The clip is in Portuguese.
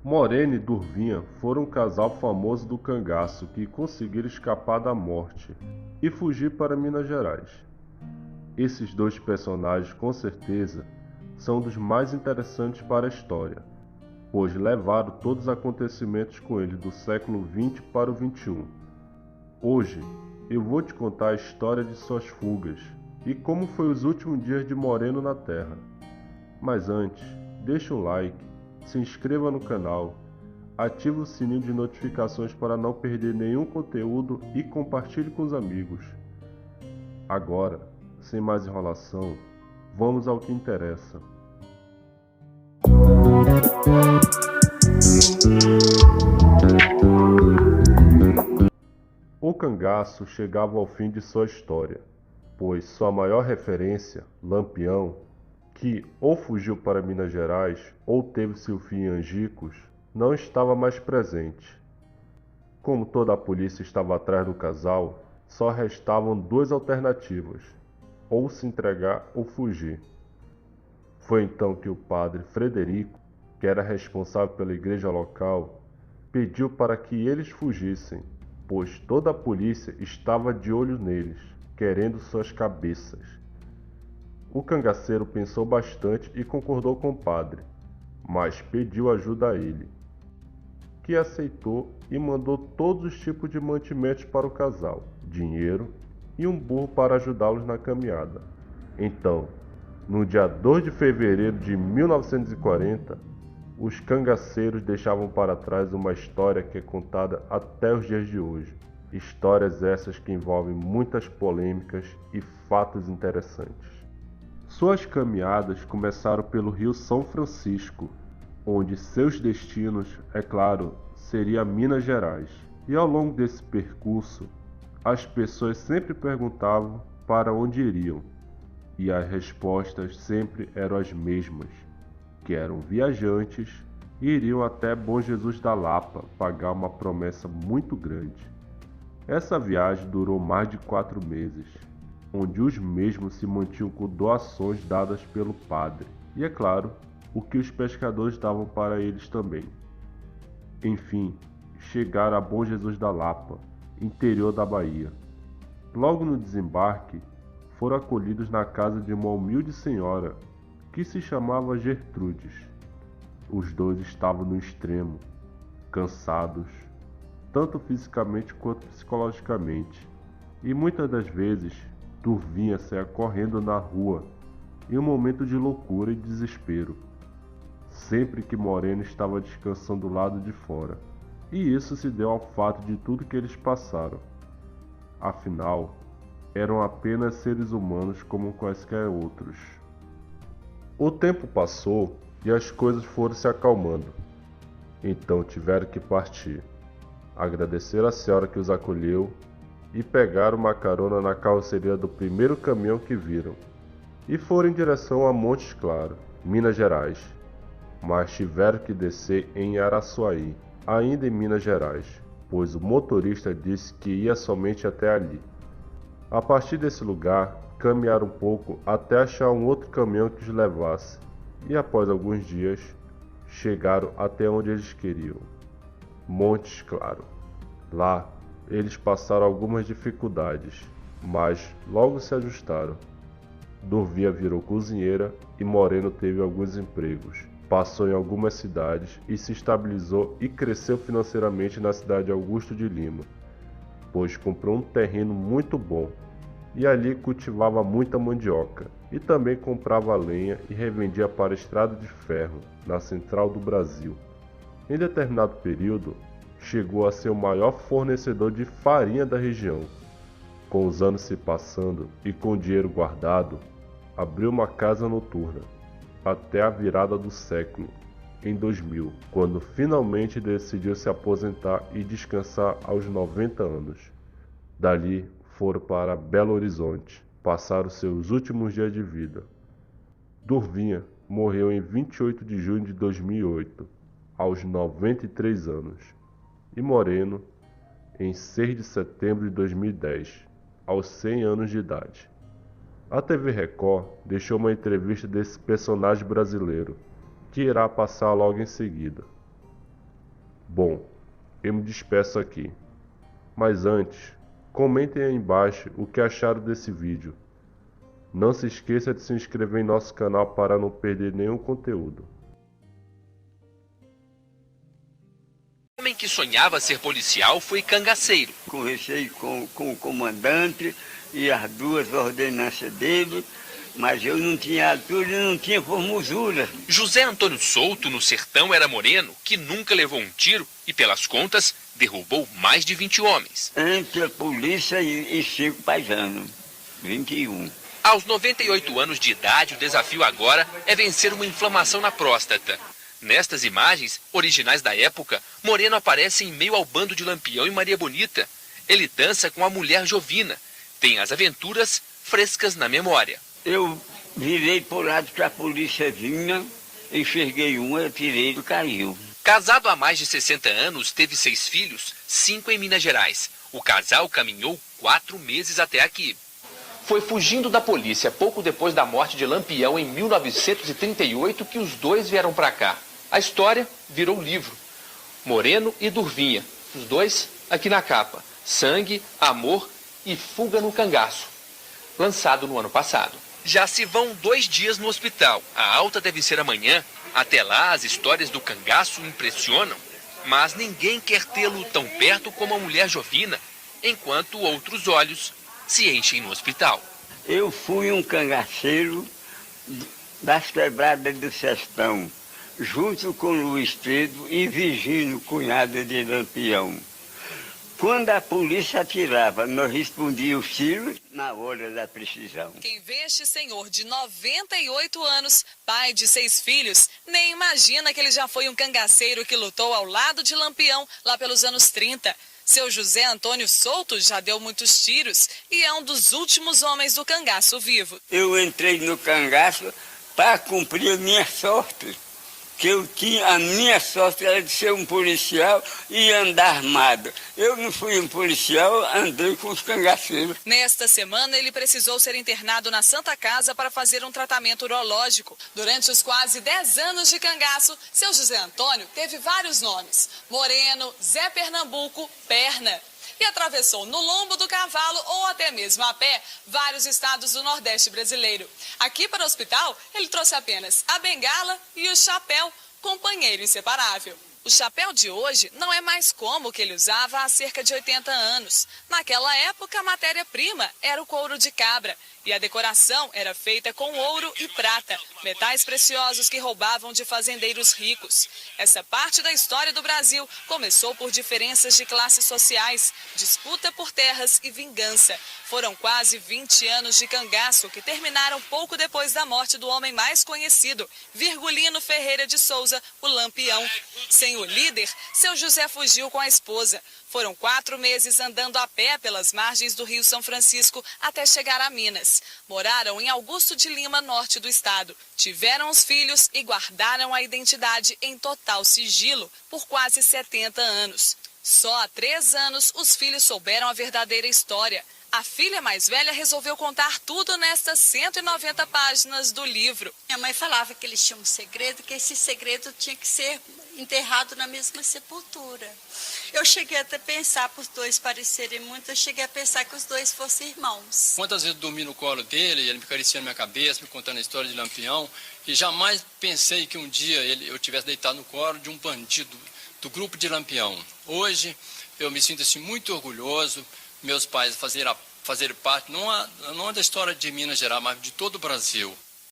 Moreno e Durvinha foram um casal famoso do cangaço que conseguiram escapar da morte e fugir para Minas Gerais. Esses dois personagens, com certeza, são dos mais interessantes para a história, pois levaram todos os acontecimentos com eles do século XX para o XXI. Hoje, eu vou te contar a história de suas fugas e como foi os últimos dias de Moreno na Terra. Mas antes, deixa um like, se inscreva no canal, ative o sininho de notificações para não perder nenhum conteúdo e compartilhe com os amigos. Agora, sem mais enrolação, vamos ao que interessa. O cangaço chegava ao fim de sua história, pois sua maior referência, Lampião, que ou fugiu para Minas Gerais ou teve seu fim em Angicos, não estava mais presente. Como toda a polícia estava atrás do casal, só restavam duas alternativas: ou se entregar ou fugir. Foi então que o padre Frederico, que era responsável pela igreja local, pediu para que eles fugissem, pois toda a polícia estava de olho neles, querendo suas cabeças. O cangaceiro pensou bastante e concordou com o padre, mas pediu ajuda a ele, que aceitou e mandou todos os tipos de mantimentos para o casal, dinheiro e um burro para ajudá-los na caminhada. Então, no dia 2 de fevereiro de 1940, os cangaceiros deixavam para trás uma história que é contada até os dias de hoje. Histórias essas que envolvem muitas polêmicas e fatos interessantes. Suas caminhadas começaram pelo Rio São Francisco, onde seus destinos, é claro, seria Minas Gerais. E ao longo desse percurso, as pessoas sempre perguntavam para onde iriam, e as respostas sempre eram as mesmas, que eram viajantes e iriam até Bom Jesus da Lapa pagar uma promessa muito grande. Essa viagem durou mais de 4 meses, onde os mesmos se mantinham com doações dadas pelo padre, e é claro, o que os pescadores davam para eles também. Enfim, chegaram a Bom Jesus da Lapa, interior da Bahia. Logo no desembarque, foram acolhidos na casa de uma humilde senhora, que se chamava Gertrudes. Os dois estavam no extremo, cansados, tanto fisicamente quanto psicologicamente, e muitas das vezes Durvinha saía correndo na rua em um momento de loucura e desespero, sempre que Moreno estava descansando do lado de fora. E isso se deu ao fato de tudo que eles passaram. Afinal, eram apenas seres humanos como quaisquer outros. O tempo passou e as coisas foram se acalmando. Então tiveram que partir. Agradeceram a senhora que os acolheu e pegaram uma carona na carroceria do primeiro caminhão que viram e foram em direção a Montes Claros, Minas Gerais, mas tiveram que descer em Araçuaí, ainda em Minas Gerais, pois o motorista disse que ia somente até ali. A partir desse lugar, caminharam um pouco até achar um outro caminhão que os levasse, e após alguns dias, chegaram até onde eles queriam, Montes Claros. Lá, eles passaram algumas dificuldades, mas logo se ajustaram. Durvinha virou cozinheira e Moreno teve alguns empregos. Passou em algumas cidades e se estabilizou e cresceu financeiramente na cidade de Augusto de Lima, pois comprou um terreno muito bom e ali cultivava muita mandioca e também comprava lenha e revendia para a Estrada de Ferro, na Central do Brasil. Em determinado período, chegou a ser o maior fornecedor de farinha da região. Com os anos se passando e com o dinheiro guardado, abriu uma casa noturna, até a virada do século, em 2000, quando finalmente decidiu se aposentar e descansar aos 90 anos. Dali foram para Belo Horizonte, passaram seus últimos dias de vida. Durvinha morreu em 28 de junho de 2008, aos 93 anos, e Moreno em 6 de setembro de 2010, aos 100 anos de idade. A TV Record deixou uma entrevista desse personagem brasileiro, que irá passar logo em seguida. Bom, eu me despeço aqui. Mas antes, comentem aí embaixo o que acharam desse vídeo. Não se esqueça de se inscrever em nosso canal para não perder nenhum conteúdo. O homem que sonhava ser policial foi cangaceiro. Conversei com o comandante e as duas ordenanças dele, mas eu não tinha altura e não tinha formosura. José Antônio Souto, no sertão, era moreno, que nunca levou um tiro e, pelas contas, derrubou mais de 20 homens. Entre a polícia e 5 paisanos, 21. Aos 98 anos de idade, o desafio agora é vencer uma inflamação na próstata. Nestas imagens, originais da época, Moreno aparece em meio ao bando de Lampião e Maria Bonita. Ele dança com a mulher Jovina. Tem as aventuras frescas na memória. Eu virei por lado que a polícia vinha, enxerguei um, eu tirei e caiu. Casado há mais de 60 anos, teve 6 filhos, 5 em Minas Gerais. O casal caminhou 4 meses até aqui. Foi fugindo da polícia pouco depois da morte de Lampião em 1938 que os dois vieram para cá. A história virou livro. Moreno e Durvinha, os dois aqui na capa. Sangue, Amor e Fuga no Cangaço. Lançado no ano passado. Já se vão 2 dias no hospital. A alta deve ser amanhã. Até lá, as histórias do cangaço impressionam. Mas ninguém quer tê-lo tão perto como a mulher Jovina, enquanto outros olhos se enchem no hospital. Eu fui um cangaceiro das quebradas do Sertão, junto com Luiz Pedro e Virgínio, cunhado de Lampião. Quando a polícia atirava, nós respondíamos tiro na hora da precisão. Quem vê este senhor de 98 anos, pai de 6 filhos, nem imagina que ele já foi um cangaceiro que lutou ao lado de Lampião lá pelos anos 30. Seu José Antônio Souto já deu muitos tiros e é um dos últimos homens do cangaço vivo. Eu entrei no cangaço para cumprir a minha sorte. Que a minha sorte era de ser um policial e andar armado. Eu não fui um policial, andei com os cangaceiros. Nesta semana, ele precisou ser internado na Santa Casa para fazer um tratamento urológico. Durante os quase 10 anos de cangaço, seu José Antônio teve vários nomes. Moreno, Zé Pernambuco, Perna. E atravessou no lombo do cavalo ou até mesmo a pé vários estados do Nordeste brasileiro. Aqui para o hospital, ele trouxe apenas a bengala e o chapéu, companheiro inseparável. O chapéu de hoje não é mais como o que ele usava há cerca de 80 anos. Naquela época, a matéria-prima era o couro de cabra e a decoração era feita com ouro e prata, metais preciosos que roubavam de fazendeiros ricos. Essa parte da história do Brasil começou por diferenças de classes sociais, disputa por terras e vingança. Foram quase 20 anos de cangaço que terminaram pouco depois da morte do homem mais conhecido, Virgulino Ferreira de Souza, o Lampião. Sem o líder, seu José fugiu com a esposa. Foram 4 meses andando a pé pelas margens do Rio São Francisco até chegar a Minas. Moraram em Augusto de Lima, norte do estado. Tiveram os filhos e guardaram a identidade em total sigilo por quase 70 anos. Só há 3 anos os filhos souberam a verdadeira história. A filha mais velha resolveu contar tudo nestas 190 páginas do livro. Minha mãe falava que eles tinham um segredo, que esse segredo tinha que ser enterrado na mesma sepultura. Eu cheguei até a pensar, por os dois parecerem muito, eu cheguei a pensar que os dois fossem irmãos. Quantas vezes eu dormi no colo dele, ele me acariciando na minha cabeça, me contando a história de Lampião, e jamais pensei que um dia eu tivesse deitado no colo de um bandido do grupo de Lampião. Hoje eu me sinto assim, muito orgulhoso, meus pais fazer parte, não da história de Minas Gerais, mas de todo o Brasil.